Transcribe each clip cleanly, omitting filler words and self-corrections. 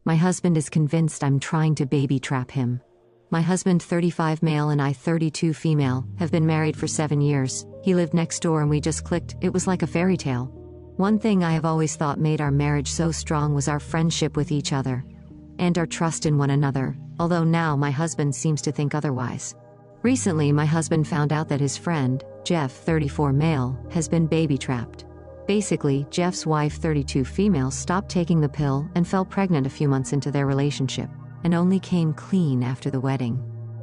My husband is convinced I'm trying to baby trap him. My husband, 35 male, and I, 32 female, have been married for 7 years. He lived next door and we just clicked. It was like a fairy tale. One thing I have always thought made our marriage so strong was our friendship with each other and our trust in one another, although now my husband seems to think otherwise. Recently, my husband found out that his friend, Jeff, 34 male, has been baby trapped. Basically, Jeff's wife, 32 female, stopped taking the pill and fell pregnant a few months into their relationship, and only came clean after the wedding.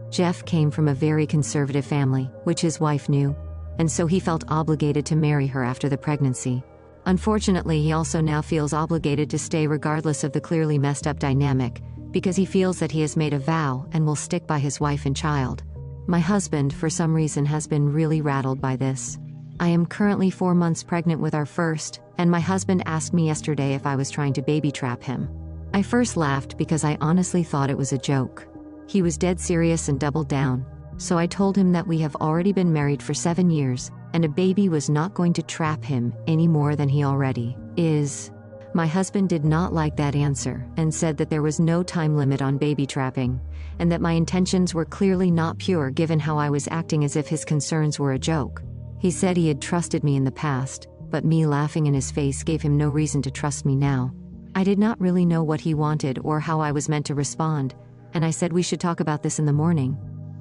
Jeff came from a very conservative family, which his wife knew, and so he felt obligated to marry her after the pregnancy. Unfortunately, he also now feels obligated to stay regardless of the clearly messed up dynamic, because he feels that he has made a vow and will stick by his wife and child. My husband, for some reason, has been really rattled by this. I am currently 4 months pregnant with our first, and my husband asked me yesterday if I was trying to baby trap him. I first laughed because I honestly thought it was a joke. He was dead serious and doubled down, so I told him that we have already been married for 7 years, and a baby was not going to trap him any more than he already is. My husband did not like that answer and said that there was no time limit on baby trapping, and that my intentions were clearly not pure given how I was acting as if his concerns were a joke. He said he had trusted me in the past, but me laughing in his face gave him no reason to trust me now. I did not really know what he wanted or how I was meant to respond, and I said we should talk about this in the morning.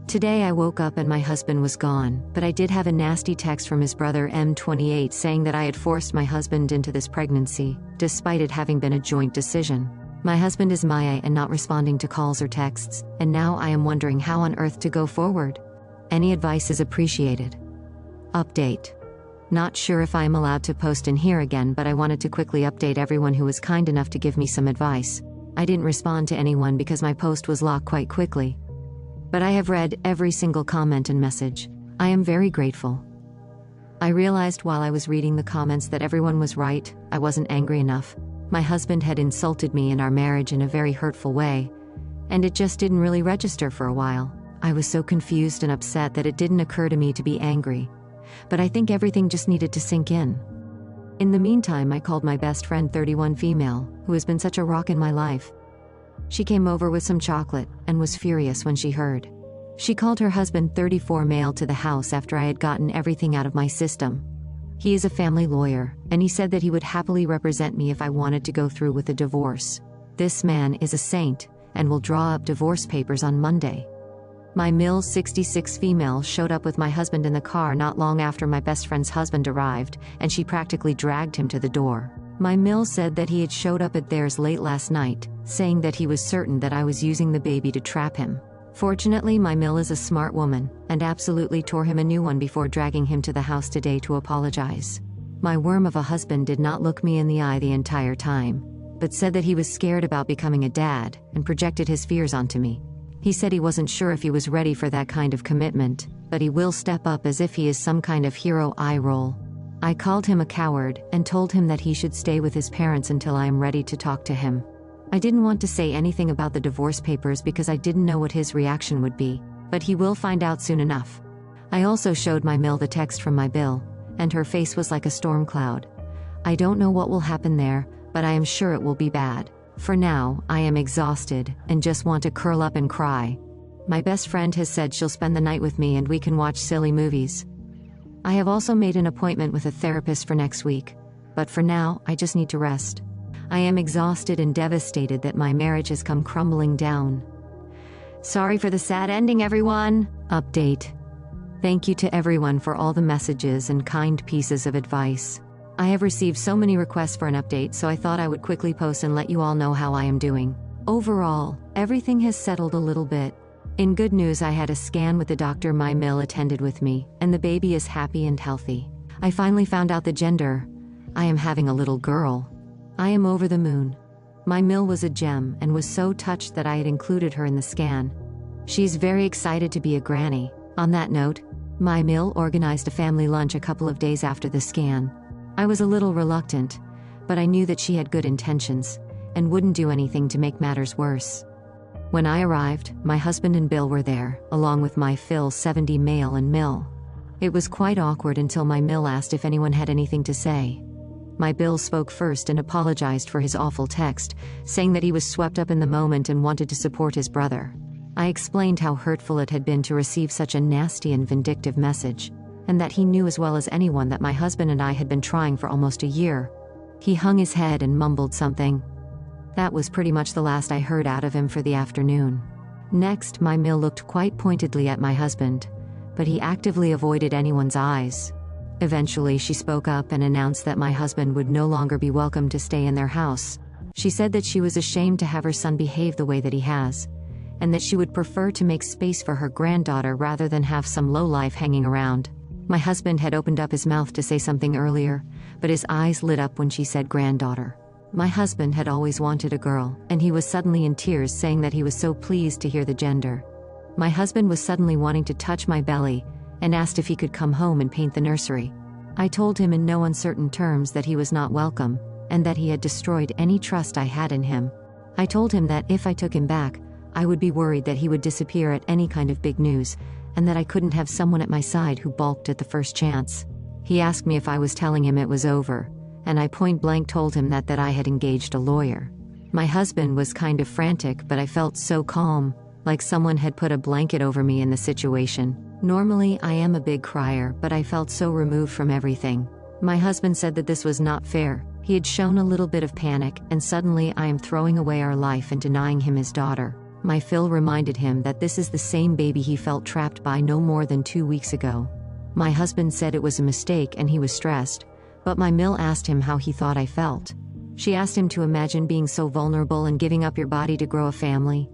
Today I woke up and my husband was gone, but I did have a nasty text from his brother M28 saying that I had forced my husband into this pregnancy, despite it having been a joint decision. My husband is MIA and not responding to calls or texts, and now I am wondering how on earth to go forward. Any advice is appreciated. Update. Not sure if I am allowed to post in here again, but I wanted to quickly update everyone who was kind enough to give me some advice. I didn't respond to anyone because my post was locked quite quickly. But I have read every single comment and message. I am very grateful. I realized while I was reading the comments that everyone was right. I wasn't angry enough. My husband had insulted me and our marriage in a very hurtful way, and it just didn't really register for a while. I was so confused and upset that it didn't occur to me to be angry. But I think everything just needed to sink in. In the meantime, I called my best friend, 31 female, who has been such a rock in my life. She came over with some chocolate and was furious when she heard. She called her husband, 34 male, to the house after I had gotten everything out of my system. He is a family lawyer, and he said that he would happily represent me if I wanted to go through with a divorce. This man is a saint and will draw up divorce papers on Monday. My MIL 66 female showed up with my husband in the car not long after my best friend's husband arrived, and she practically dragged him to the door. My MIL said that he had showed up at theirs late last night, saying that he was certain that I was using the baby to trap him. Fortunately, my MIL is a smart woman, and absolutely tore him a new one before dragging him to the house today to apologize. My worm of a husband did not look me in the eye the entire time, but said that he was scared about becoming a dad, and projected his fears onto me. He said he wasn't sure if he was ready for that kind of commitment, but he will step up as if he is some kind of hero. Eye roll. I called him a coward and told him that he should stay with his parents until I am ready to talk to him. I didn't want to say anything about the divorce papers because I didn't know what his reaction would be, but he will find out soon enough. I also showed my MIL the text from my bill, and her face was like a storm cloud. I don't know what will happen there, but I am sure it will be bad. For now, I am exhausted and just want to curl up and cry. My best friend has said she'll spend the night with me and we can watch silly movies. I have also made an appointment with a therapist for next week, but for now, I just need to rest. I am exhausted and devastated that my marriage has come crumbling down. Sorry for the sad ending, everyone. Update. Thank you to everyone for all the messages and kind pieces of advice. I have received so many requests for an update, so I thought I would quickly post and let you all know how I am doing. Overall, everything has settled a little bit. In good news, I had a scan with the doctor my MIL attended with me, and the baby is happy and healthy. I finally found out the gender. I am having a little girl. I am over the moon. My MIL was a gem and was so touched that I had included her in the scan. She's very excited to be a granny. On that note, my MIL organized a family lunch a couple of days after the scan. I was a little reluctant, but I knew that she had good intentions and wouldn't do anything to make matters worse. When I arrived, my husband and Bill were there, along with my Phil 70 male and MIL. It was quite awkward until my MIL asked if anyone had anything to say. My Bill spoke first and apologized for his awful text, saying that he was swept up in the moment and wanted to support his brother. I explained how hurtful it had been to receive such a nasty and vindictive message, and that he knew as well as anyone that my husband and I had been trying for almost a year. He hung his head and mumbled something. That was pretty much the last I heard out of him for the afternoon. Next, my Mill looked quite pointedly at my husband, but he actively avoided anyone's eyes. Eventually, she spoke up and announced that my husband would no longer be welcome to stay in their house. She said that she was ashamed to have her son behave the way that he has, and that she would prefer to make space for her granddaughter rather than have some lowlife hanging around. My husband had opened up his mouth to say something earlier, but his eyes lit up when she said granddaughter. My husband had always wanted a girl, and he was suddenly in tears, saying that he was so pleased to hear the gender. My husband was suddenly wanting to touch my belly and asked if he could come home and paint the nursery. I told him in no uncertain terms that he was not welcome, and that he had destroyed any trust I had in him. I told him that if I took him back, I would be worried that he would disappear at any kind of big news, and that I couldn't have someone at my side who balked at the first chance. He asked me if I was telling him it was over, and I point blank told him that I had engaged a lawyer. My husband was kind of frantic, but I felt so calm, like someone had put a blanket over me in the situation. Normally, I am a big crier, but I felt so removed from everything. My husband said that this was not fair. He had shown a little bit of panic, and suddenly I am throwing away our life and denying him his daughter. My Phil reminded him that this is the same baby he felt trapped by no more than 2 weeks ago. My husband said it was a mistake and he was stressed, but my Mill asked him how he thought I felt. She asked him to imagine being so vulnerable and giving up your body to grow a family,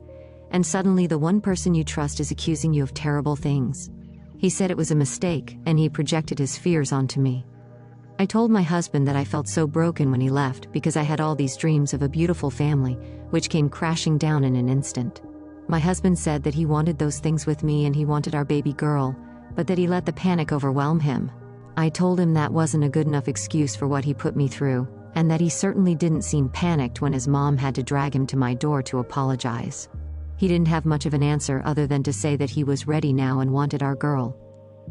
and suddenly the one person you trust is accusing you of terrible things. He said it was a mistake, and he projected his fears onto me. I told my husband that I felt so broken when he left because I had all these dreams of a beautiful family, which came crashing down in an instant. My husband said that he wanted those things with me and he wanted our baby girl, but that he let the panic overwhelm him. I told him that wasn't a good enough excuse for what he put me through, and that he certainly didn't seem panicked when his mom had to drag him to my door to apologize. He didn't have much of an answer other than to say that he was ready now and wanted our girl.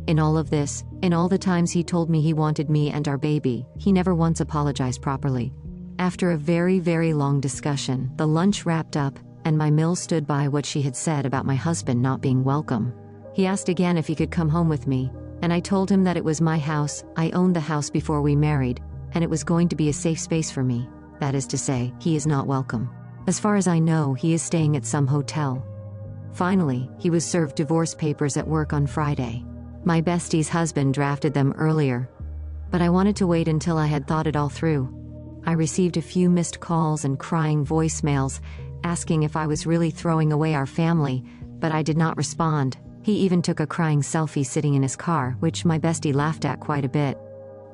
In all of this, in all the times he told me he wanted me and our baby, he never once apologized properly. After a very, very long discussion, the lunch wrapped up, and my Mill stood by what she had said about my husband not being welcome. He asked again if he could come home with me, and I told him that it was my house. I owned the house before we married, and it was going to be a safe space for me. That is to say, he is not welcome. As far as I know, he is staying at some hotel. Finally, he was served divorce papers at work on Friday. My bestie's husband drafted them earlier, but I wanted to wait until I had thought it all through. I received a few missed calls and crying voicemails, asking if I was really throwing away our family, but I did not respond. He even took a crying selfie sitting in his car, which my bestie laughed at quite a bit.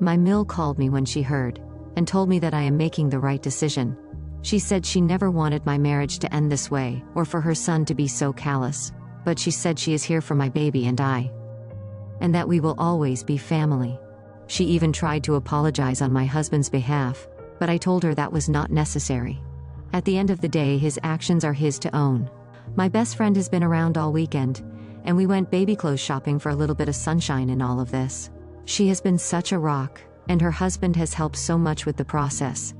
My Mill called me when she heard, and told me that I am making the right decision. She said she never wanted my marriage to end this way, or for her son to be so callous, but she said she is here for my baby and I, and that we will always be family. She even tried to apologize on my husband's behalf, but I told her that was not necessary. At the end of the day, his actions are his to own. My best friend has been around all weekend, and we went baby clothes shopping for a little bit of sunshine in all of this. She has been such a rock, and her husband has helped so much with the process.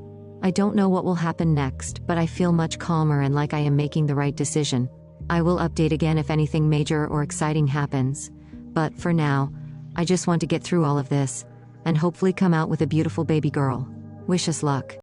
I don't know what will happen next, but I feel much calmer and like I am making the right decision. I will update again if anything major or exciting happens, but for now, I just want to get through all of this, and hopefully come out with a beautiful baby girl. Wish us luck.